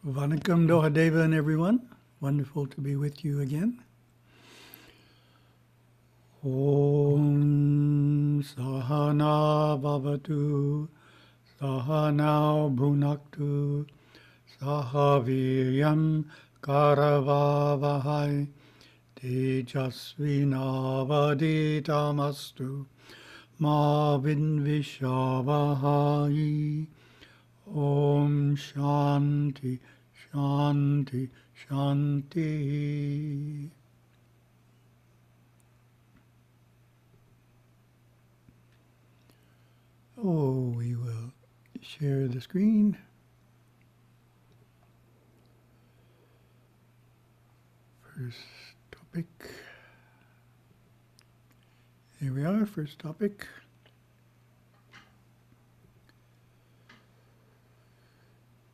Vanakkam Dohadeva and everyone. Wonderful to be with you again. Om Sahana Bhavatu Sahana Bhunaktu Sahaviryam Karavavahai Tejasvinavaditamastu Ma Vinvishavahai. Om Shanti Shanti Shanti. Oh, we will share the screen. First topic. Here we are, first topic.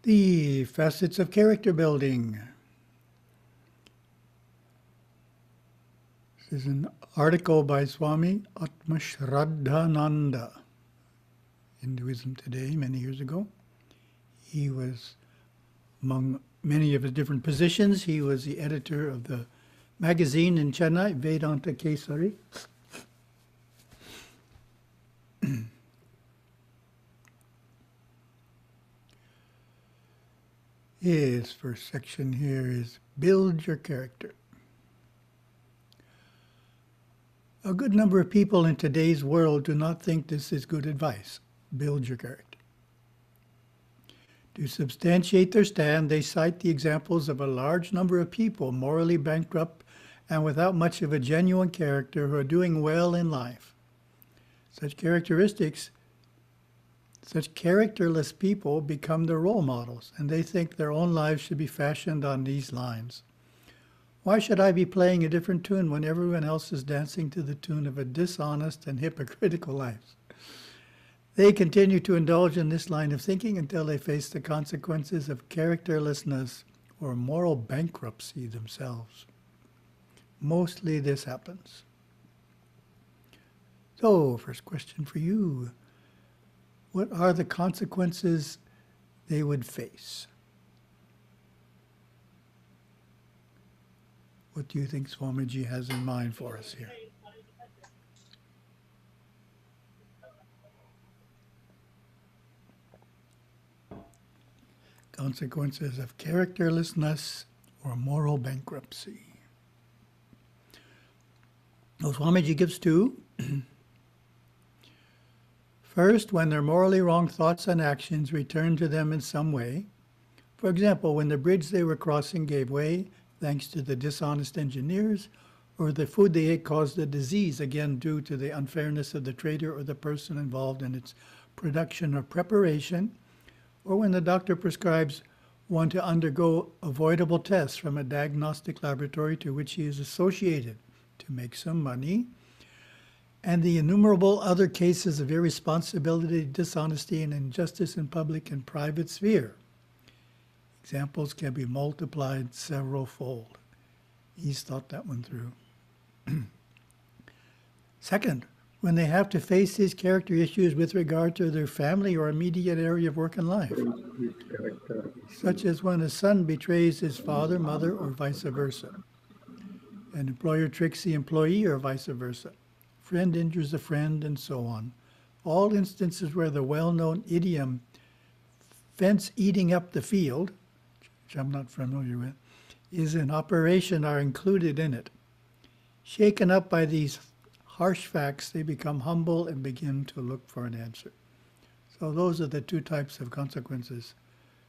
The facets of character building. This is an article by Swami Atmashraddhananda, Hinduism Today, many years ago. He was, among many of his different positions, he was the editor of the magazine in Chennai, Vedanta Kesari. His first section here is build your character. A good number of people in today's world do not think this is good advice. Build your character. To substantiate their stand, they cite the examples of a large number of people morally bankrupt and without much of a genuine character who are doing well in life. Such characterless people become their role models, and they think their own lives should be fashioned on these lines. Why should I be playing a different tune when everyone else is dancing to the tune of a dishonest and hypocritical life? They continue to indulge in this line of thinking until they face the consequences of characterlessness or moral bankruptcy themselves. Mostly this happens. So, first question for you. What are the consequences they would face? What do you think Swamiji has in mind for us here? Consequences of characterlessness or moral bankruptcy. Well, Swamiji gives two. First, when their morally wrong thoughts and actions return to them in some way. For example, when the bridge they were crossing gave way thanks to the dishonest engineers, or the food they ate caused a disease, again due to the unfairness of the trader or the person involved in its production or preparation, or when the doctor prescribes one to undergo avoidable tests from a diagnostic laboratory to which he is associated to make some money, and the innumerable other cases of irresponsibility, dishonesty, and injustice in public and private sphere. Examples can be multiplied several-fold. He's thought that one through. Second, when they have to face these character issues with regard to their family or immediate area of work and life, such as when a son betrays his father, mother, or vice versa. An employer tricks the employee or vice versa. Friend injures a friend, and so on. All instances where the well-known idiom, fence eating up the field, which I'm not familiar with, is in operation are included in it. Shaken up by these harsh facts, they become humble and begin to look for an answer. So those are the two types of consequences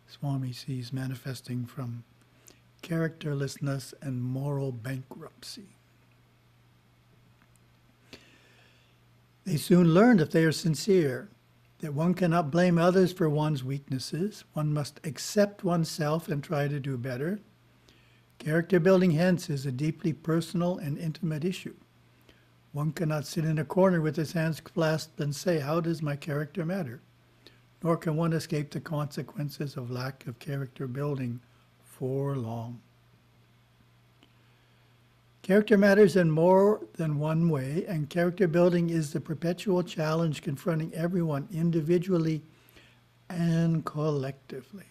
Swami sees manifesting from characterlessness and moral bankruptcy. They soon learn, if they are sincere, that one cannot blame others for one's weaknesses. One must accept oneself and try to do better. Character building, hence, is a deeply personal and intimate issue. One cannot sit in a corner with his hands clasped and say, "How does my character matter?" Nor can one escape the consequences of lack of character building for long. Character matters in more than one way, and character building is the perpetual challenge confronting everyone individually and collectively.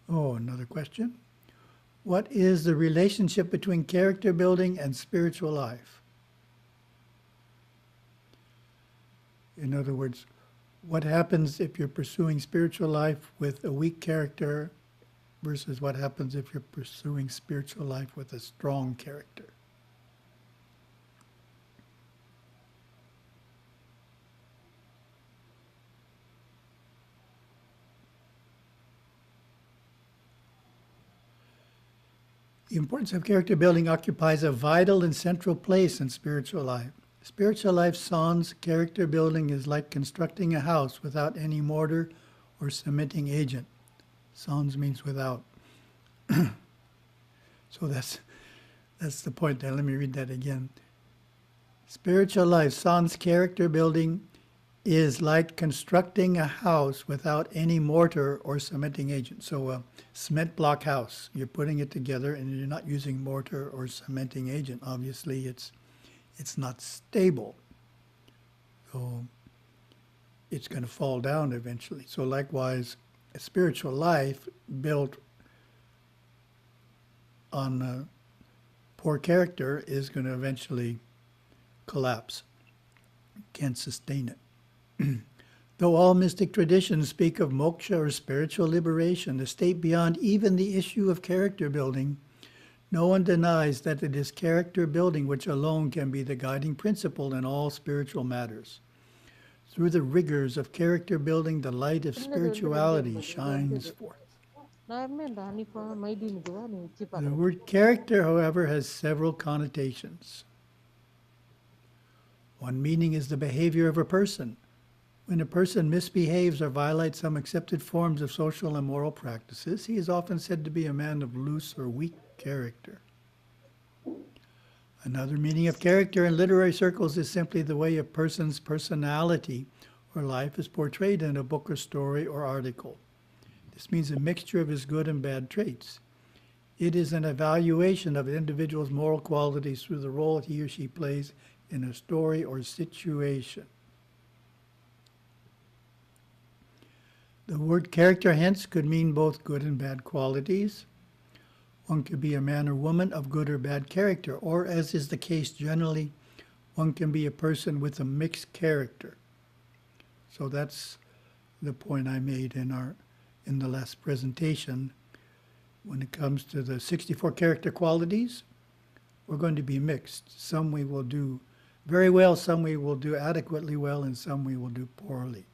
Oh, another question. What is the relationship between character building and spiritual life? In other words, what happens if you're pursuing spiritual life with a weak character versus what happens if you're pursuing spiritual life with a strong character? The importance of character building occupies a vital and central place in spiritual life. Spiritual life sans character building is like constructing a house without any mortar or cementing agent. Sans means without. So that's the point there. Let me read that again. Spiritual life sans character building is like constructing a house without any mortar or cementing agent. So a cement block house, you're putting it together and you're not using mortar or cementing agent. Obviously, it's not stable. So it's going to fall down eventually. So likewise, a spiritual life built on a poor character is going to eventually collapse. Can't sustain it. Though all mystic traditions speak of moksha or spiritual liberation, a state beyond even the issue of character building, no one denies that it is character building which alone can be the guiding principle in all spiritual matters. Through the rigors of character building, the light of spirituality shines forth. The word character, however, has several connotations. One meaning is the behavior of a person. When a person misbehaves or violates some accepted forms of social and moral practices, he is often said to be a man of loose or weak character. Another meaning of character in literary circles is simply the way a person's personality or life is portrayed in a book or story or article. This means a mixture of his good and bad traits. It is an evaluation of an individual's moral qualities through the role he or she plays in a story or situation. The word character, hence, could mean both good and bad qualities. One could be a man or woman of good or bad character, or, as is the case generally, one can be a person with a mixed character. So that's the point I made in the last presentation. When it comes to the 64 character qualities, we're going to be mixed. Some we will do very well, some we will do adequately well, and some we will do poorly.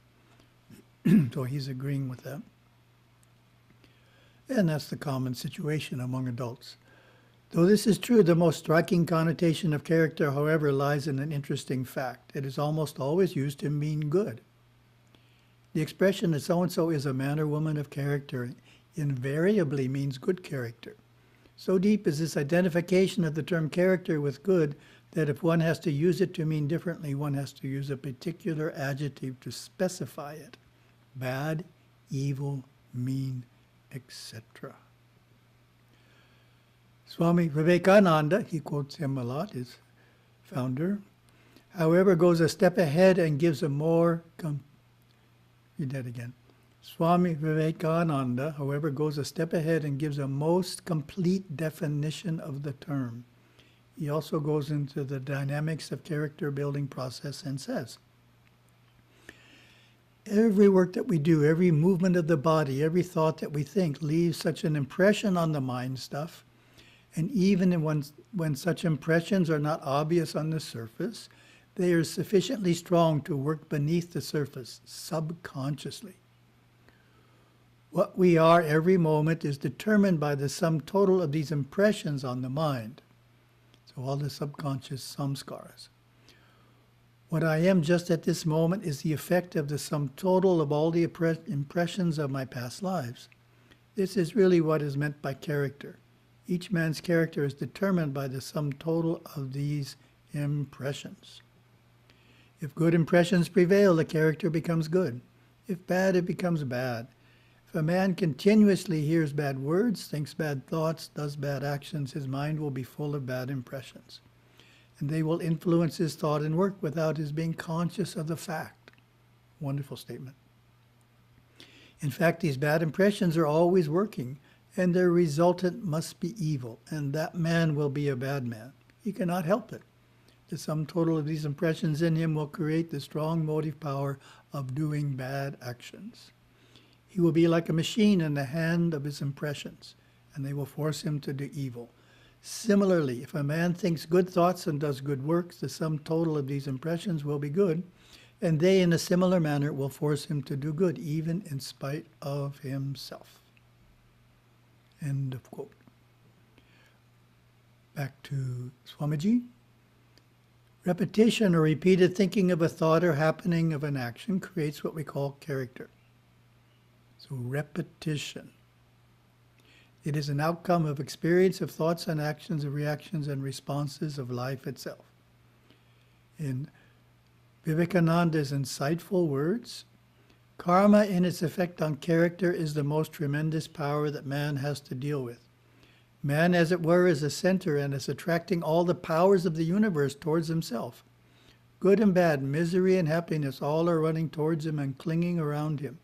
So he's agreeing with that. And that's the common situation among adults. Though this is true, the most striking connotation of character, however, lies in an interesting fact. It is almost always used to mean good. The expression that so-and-so is a man or woman of character invariably means good character. So deep is this identification of the term character with good that if one has to use it to mean differently, one has to use a particular adjective to specify it. Bad, evil, mean, etc. Swami Vivekananda, he quotes him a lot, his founder, however, goes a step ahead and gives a more, read that again. Swami Vivekananda, however, goes a step ahead and gives a most complete definition of the term. He also goes into the dynamics of character building process and says, every work that we do, every movement of the body, every thought that we think leaves such an impression on the mind stuff. And even when such impressions are not obvious on the surface, they are sufficiently strong to work beneath the surface, subconsciously. What we are every moment is determined by the sum total of these impressions on the mind. So all the subconscious samskaras. What I am just at this moment is the effect of the sum total of all the impressions of my past lives. This is really what is meant by character. Each man's character is determined by the sum total of these impressions. If good impressions prevail, the character becomes good. If bad, it becomes bad. If a man continuously hears bad words, thinks bad thoughts, does bad actions, his mind will be full of bad impressions. And they will influence his thought and work without his being conscious of the fact. Wonderful statement. In fact, these bad impressions are always working, and their resultant must be evil, and that man will be a bad man. He cannot help it. The sum total of these impressions in him will create the strong motive power of doing bad actions. He will be like a machine in the hand of his impressions, and they will force him to do evil. Similarly, if a man thinks good thoughts and does good works, the sum total of these impressions will be good, and they in a similar manner will force him to do good, even in spite of himself. End of quote. Back to Swamiji. Repetition or repeated thinking of a thought or happening of an action creates what we call character. So repetition. It is an outcome of experience of thoughts and actions, of reactions and responses of life itself. In Vivekananda's insightful words, karma in its effect on character is the most tremendous power that man has to deal with. Man, as it were, is a center and is attracting all the powers of the universe towards himself. Good and bad, misery and happiness, all are running towards him and clinging around him.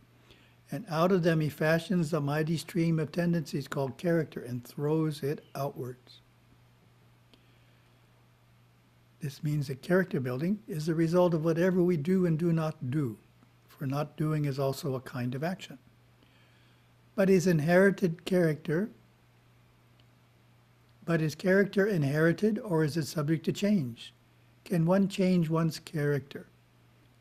And out of them he fashions the mighty stream of tendencies called character and throws it outwards. This means that character building is the result of whatever we do and do not do, for not doing is also a kind of action. But is character inherited, or is it subject to change? Can one change one's character?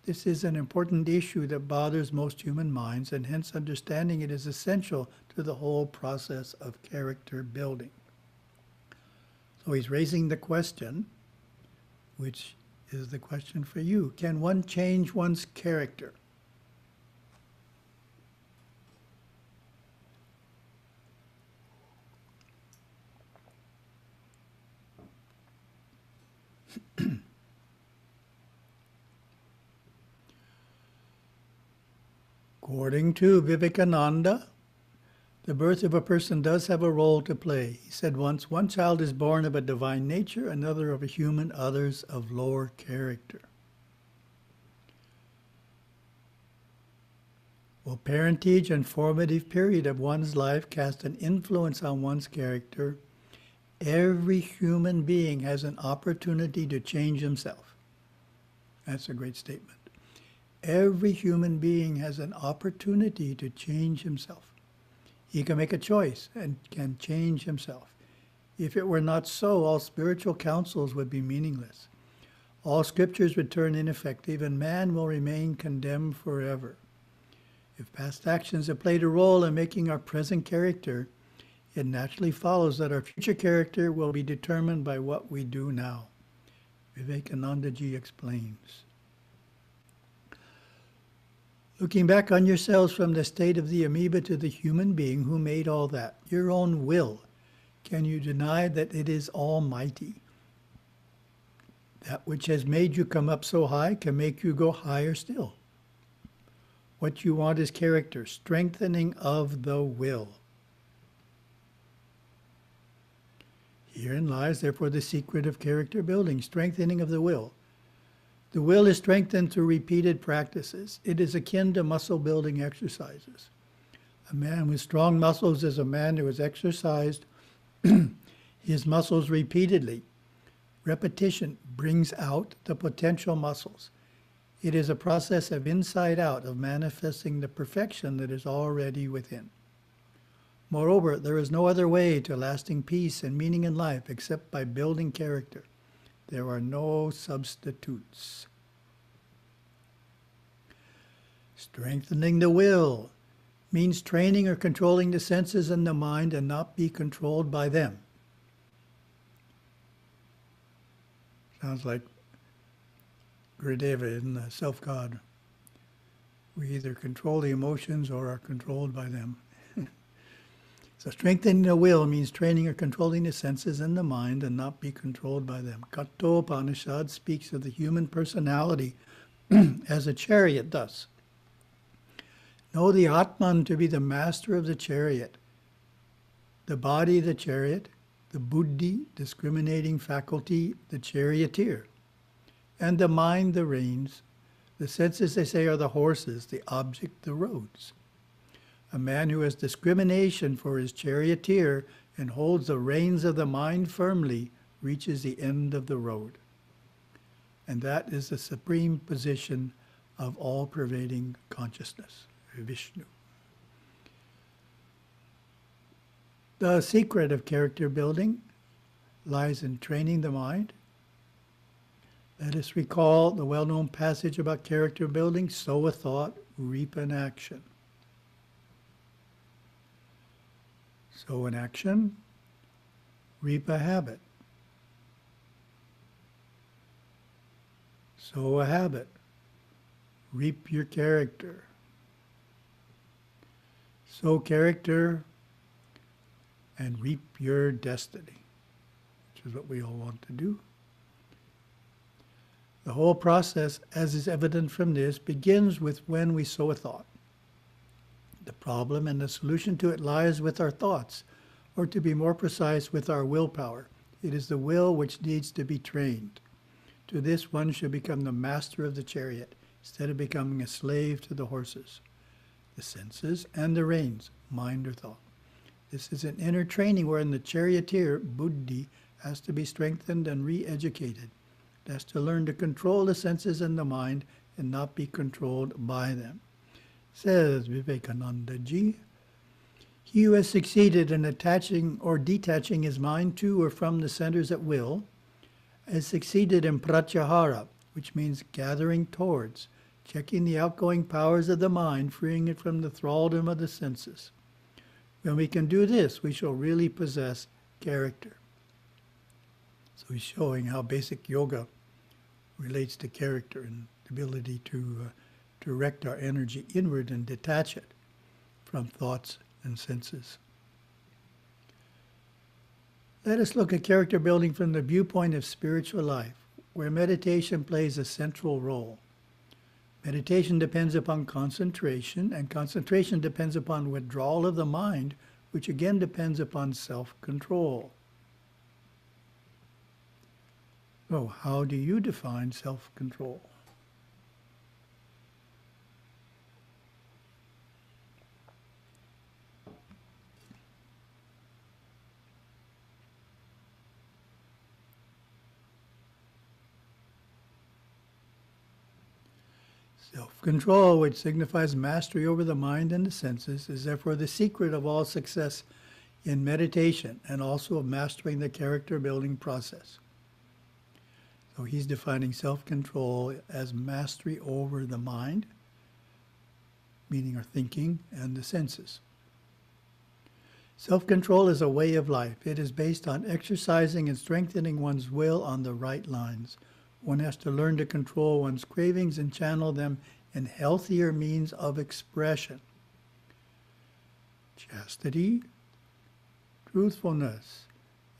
This is an important issue that bothers most human minds, and hence understanding it is essential to the whole process of character building. So he's raising the question, which is the question for you. Can one change one's character? According to Vivekananda, the birth of a person does have a role to play. He said once, one child is born of a divine nature, another of a human, others of lower character. While parentage and formative period of one's life cast an influence on one's character, every human being has an opportunity to change himself. That's a great statement. Every human being has an opportunity to change himself. He can make a choice and can change himself. If it were not so, all spiritual counsels would be meaningless. All scriptures would turn ineffective, and man will remain condemned forever. If past actions have played a role in making our present character, it naturally follows that our future character will be determined by what we do now. Vivekananda Ji explains. Looking back on yourselves from the state of the amoeba to the human being who made all that, your own will, can you deny that it is almighty? That which has made you come up so high can make you go higher still. What you want is character, strengthening of the will. Herein lies, therefore, the secret of character building, strengthening of the will. The will is strengthened through repeated practices. It is akin to muscle building exercises. A man with strong muscles is a man who has exercised his muscles repeatedly. Repetition brings out the potential muscles. It is a process of inside out, of manifesting the perfection that is already within. Moreover, there is no other way to lasting peace and meaning in life except by building character. There are no substitutes. Strengthening the will means training or controlling the senses and the mind and not be controlled by them. Sounds like Gurudeva in the Self-God. We either control the emotions or are controlled by them. So strengthening the will means training or controlling the senses and the mind and not be controlled by them. Kathopanishad speaks of the human personality as a chariot does. Know the Atman to be the master of the chariot, the body the chariot, the buddhi, discriminating faculty, the charioteer, and the mind the reins. The senses, they say, are the horses, the object the roads. A man who has discrimination for his charioteer and holds the reins of the mind firmly reaches the end of the road. And that is the supreme position of all-pervading consciousness, Vishnu. The secret of character building lies in training the mind. Let us recall the well-known passage about character building: sow a thought, reap an action. Sow an action, reap a habit. Sow a habit, reap your character. Sow character and reap your destiny, which is what we all want to do. The whole process, as is evident from this, begins with when we sow a thought. The problem and the solution to it lies with our thoughts, or to be more precise, with our willpower. It is the will which needs to be trained. To this, one should become the master of the chariot, instead of becoming a slave to the horses, the senses, and the reins, mind or thought. This is an inner training wherein the charioteer, buddhi, has to be strengthened and re-educated. It has to learn to control the senses and the mind and not be controlled by them. Says Vivekananda Ji, he who has succeeded in attaching or detaching his mind to or from the centers at will has succeeded in pratyahara, which means gathering towards, checking the outgoing powers of the mind, freeing it from the thraldom of the senses. When we can do this, we shall really possess character. So he's showing how basic yoga relates to character and the ability to direct our energy inward and detach it from thoughts and senses. Let us look at character building from the viewpoint of spiritual life, where meditation plays a central role. Meditation depends upon concentration, and concentration depends upon withdrawal of the mind, which again depends upon self-control. So, how do you define self-control? Self-control, which signifies mastery over the mind and the senses, is therefore the secret of all success in meditation and also of mastering the character-building process. So he's defining self-control as mastery over the mind, meaning our thinking, and the senses. Self-control is a way of life. It is based on exercising and strengthening one's will on the right lines. One has to learn to control one's cravings and channel them in healthier means of expression. Chastity, truthfulness,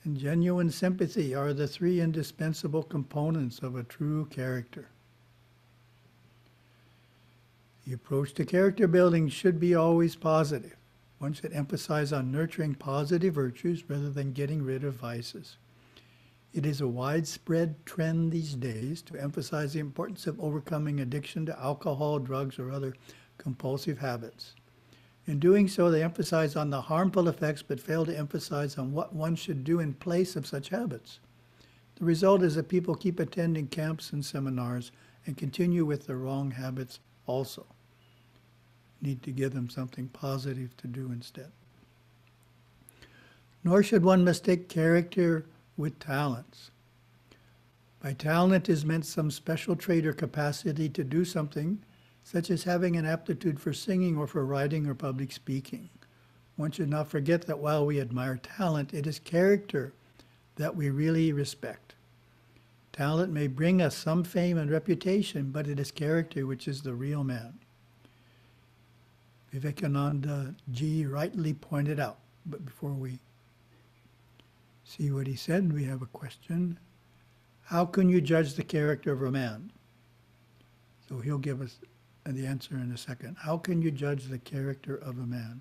and genuine sympathy are the three indispensable components of a true character. The approach to character building should be always positive. One should emphasize on nurturing positive virtues rather than getting rid of vices. It is a widespread trend these days to emphasize the importance of overcoming addiction to alcohol, drugs, or other compulsive habits. In doing so, they emphasize on the harmful effects but fail to emphasize on what one should do in place of such habits. The result is that people keep attending camps and seminars and continue with the wrong habits also. Need to give them something positive to do instead. Nor should one mistake character with talents. By talent is meant some special trait or capacity to do something, such as having an aptitude for singing or for writing or public speaking. One should not forget that while we admire talent, it is character that we really respect. Talent may bring us some fame and reputation, but it is character which is the real man. Vivekananda Ji rightly pointed out, but before we see what he said, we have a question. How can you judge the character of a man? So he'll give us the answer in a second. How can you judge the character of a man?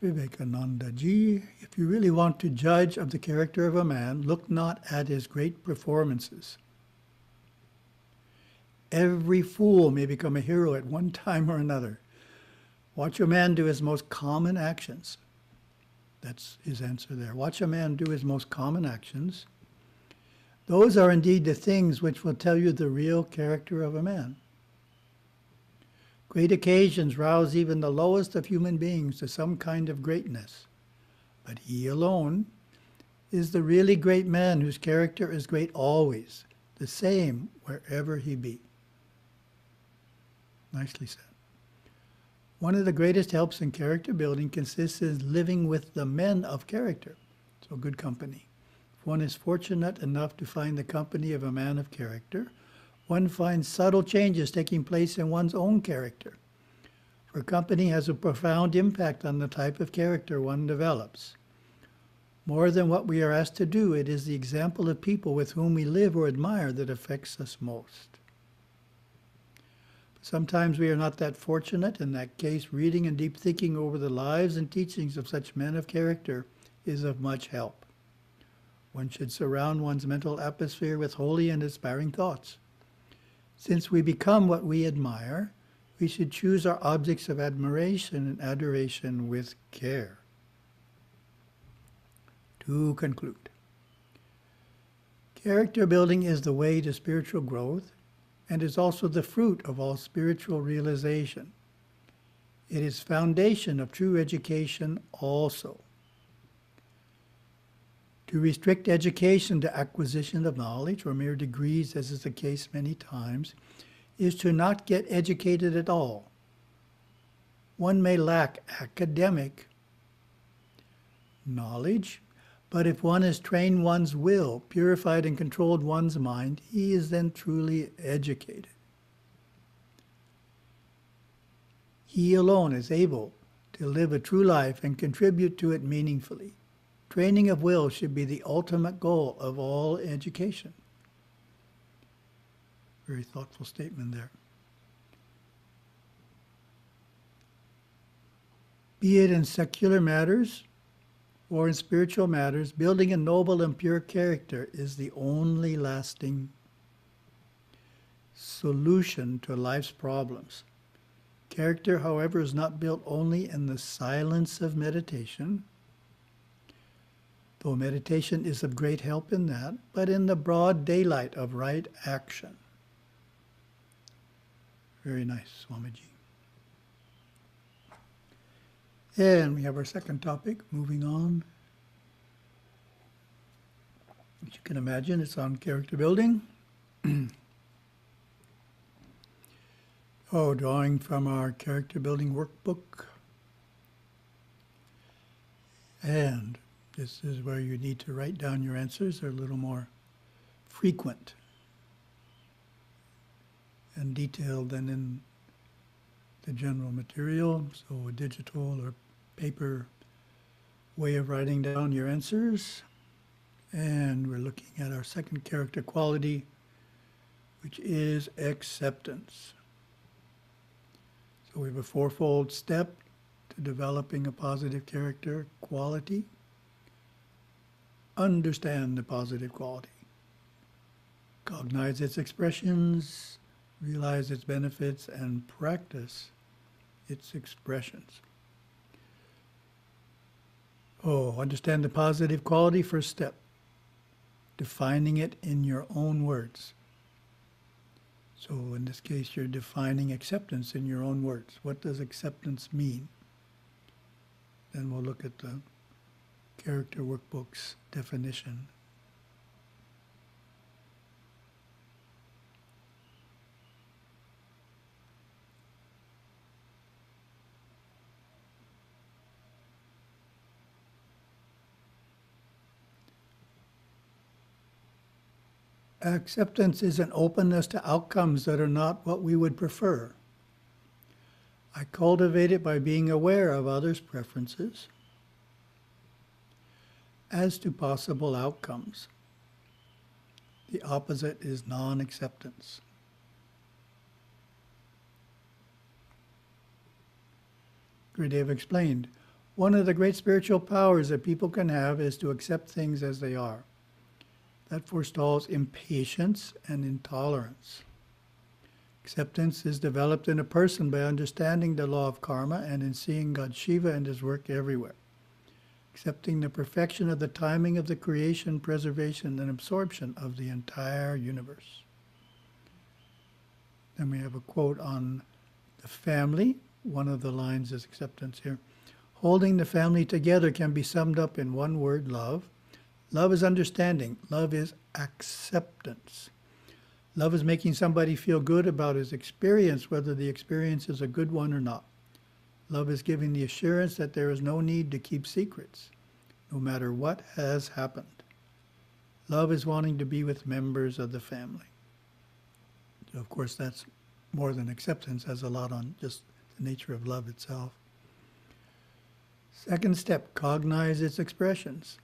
Vivekananda Ji, if you really want to judge of the character of a man, look not at his great performances. Every fool may become a hero at one time or another. Watch a man do his most common actions. That's his answer there. Watch a man do his most common actions. Those are indeed the things which will tell you the real character of a man. Great occasions rouse even the lowest of human beings to some kind of greatness. But he alone is the really great man whose character is great always, the same wherever he be. Nicely said. One of the greatest helps in character building consists in living with the men of character, so good company. If one is fortunate enough to find the company of a man of character, one finds subtle changes taking place in one's own character. For company has a profound impact on the type of character one develops. More than what we are asked to do, it is the example of people with whom we live or admire that affects us most. Sometimes we are not that fortunate. In that case, reading and deep thinking over the lives and teachings of such men of character is of much help. One should surround one's mental atmosphere with holy and inspiring thoughts. Since we become what we admire, we should choose our objects of admiration and adoration with care. To conclude, character building is the way to spiritual growth and is also the fruit of all spiritual realization. It is foundation of true education also. To restrict education to acquisition of knowledge or mere degrees, as is the case many times, is to not get educated at all. One may lack academic knowledge, but if one has trained one's will, purified and controlled one's mind, he is then truly educated. He alone is able to live a true life and contribute to it meaningfully. Training of will should be the ultimate goal of all education. Very thoughtful statement there. Be it in secular matters or in spiritual matters, building a noble and pure character is the only lasting solution to life's problems. Character, however, is not built only in the silence of meditation, though meditation is of great help in that, but in the broad daylight of right action. Very nice, Swamiji. And we have our second topic, moving on. As you can imagine, it's on character building. Drawing from our character building workbook. And this is where you need to write down your answers. They're a little more frequent and detailed than in the general material, so a digital or paper way of writing down your answers. And we're looking at our second character quality, which is acceptance. So we have a fourfold step to developing a positive character quality. Understand the positive quality. Cognize its expressions, realize its benefits, and practice its expressions. Understand the positive quality, first step. Defining it in your own words. So in this case, you're defining acceptance in your own words. What does acceptance mean? Then we'll look at the character workbook's definition. Acceptance is an openness to outcomes that are not what we would prefer. I cultivate it by being aware of others' preferences as to possible outcomes. The opposite is non-acceptance. Gurudev explained, One of the great spiritual powers that people can have is to accept things as they are. That forestalls impatience and intolerance. Acceptance is developed in a person by understanding the law of karma and in seeing God Shiva and his work everywhere. Accepting the perfection of the timing of the creation, preservation, and absorption of the entire universe. Then we have a quote on the family. One of the lines is acceptance here. Holding the family together can be summed up in one word, love. Love is understanding. Love is acceptance. Love is making somebody feel good about his experience, whether the experience is a good one or not. Love is giving the assurance that there is no need to keep secrets, no matter what has happened. Love is wanting to be with members of the family. So of course, that's more than acceptance, has a lot on just the nature of love itself. Second step, cognize its expressions.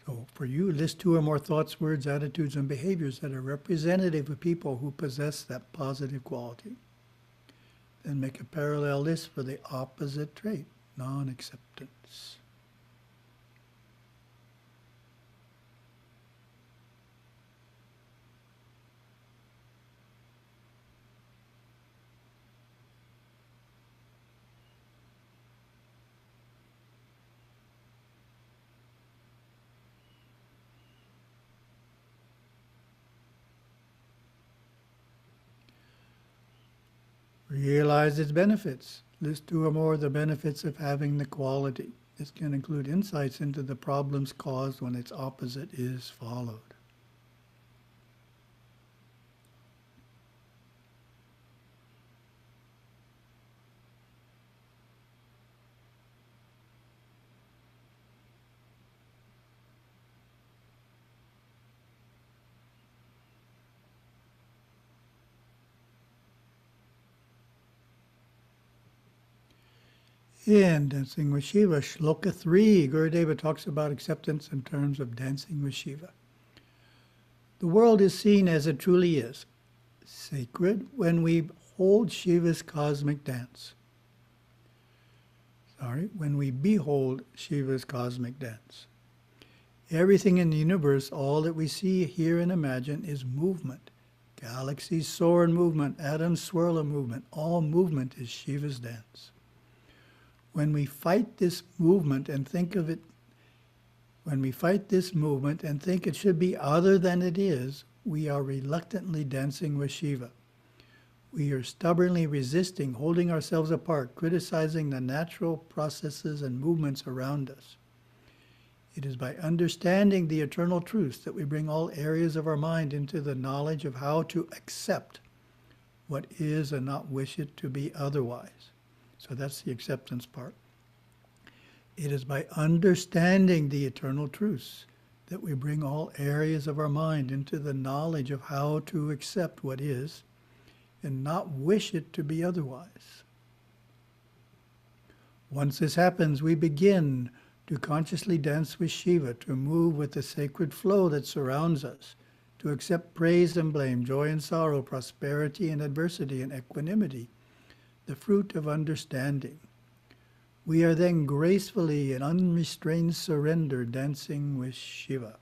So for you, list 2 or more thoughts, words, attitudes, and behaviors that are representative of people who possess that positive quality. Then make a parallel list for the opposite trait, non-acceptance. Realize its benefits. List 2 or more of the benefits of having the quality. This can include insights into the problems caused when its opposite is followed. In Dancing with Shiva, Shloka 3, Gurudeva talks about acceptance in terms of dancing with Shiva. The world is seen as it truly is, sacred, when we hold Shiva's cosmic dance. When we behold Shiva's cosmic dance. Everything in the universe, all that we see, hear, and imagine is movement. Galaxies soar in movement, atoms swirl in movement. All movement is Shiva's dance. When we fight this movement and think of it, it should be other than it is, we are reluctantly dancing with Shiva. We are stubbornly resisting, holding ourselves apart, criticizing the natural processes and movements around us. It is by understanding the eternal truths that we bring all areas of our mind into the knowledge of how to accept what is and not wish it to be otherwise. So that's the acceptance part. It is by understanding the eternal truths that we bring all areas of our mind into the knowledge of how to accept what is and not wish it to be otherwise. Once this happens, we begin to consciously dance with Shiva, to move with the sacred flow that surrounds us, to accept praise and blame, joy and sorrow, prosperity and adversity, and equanimity, the fruit of understanding. We are then gracefully in unrestrained surrender dancing with Shiva.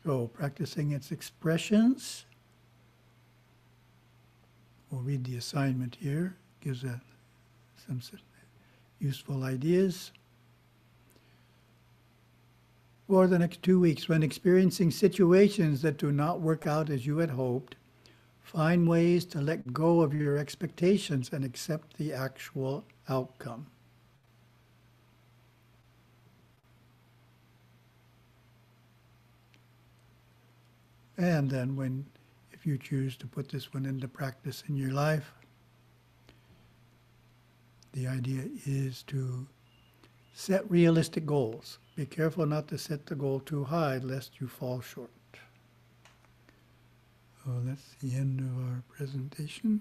So practicing its expressions. We'll read the assignment here. Gives some useful ideas. For the next 2 weeks, when experiencing situations that do not work out as you had hoped, find ways to let go of your expectations and accept the actual outcome. And then if you choose to put this one into practice in your life, the idea is to set realistic goals. Be careful not to set the goal too high lest you fall short. So that's the end of our presentation.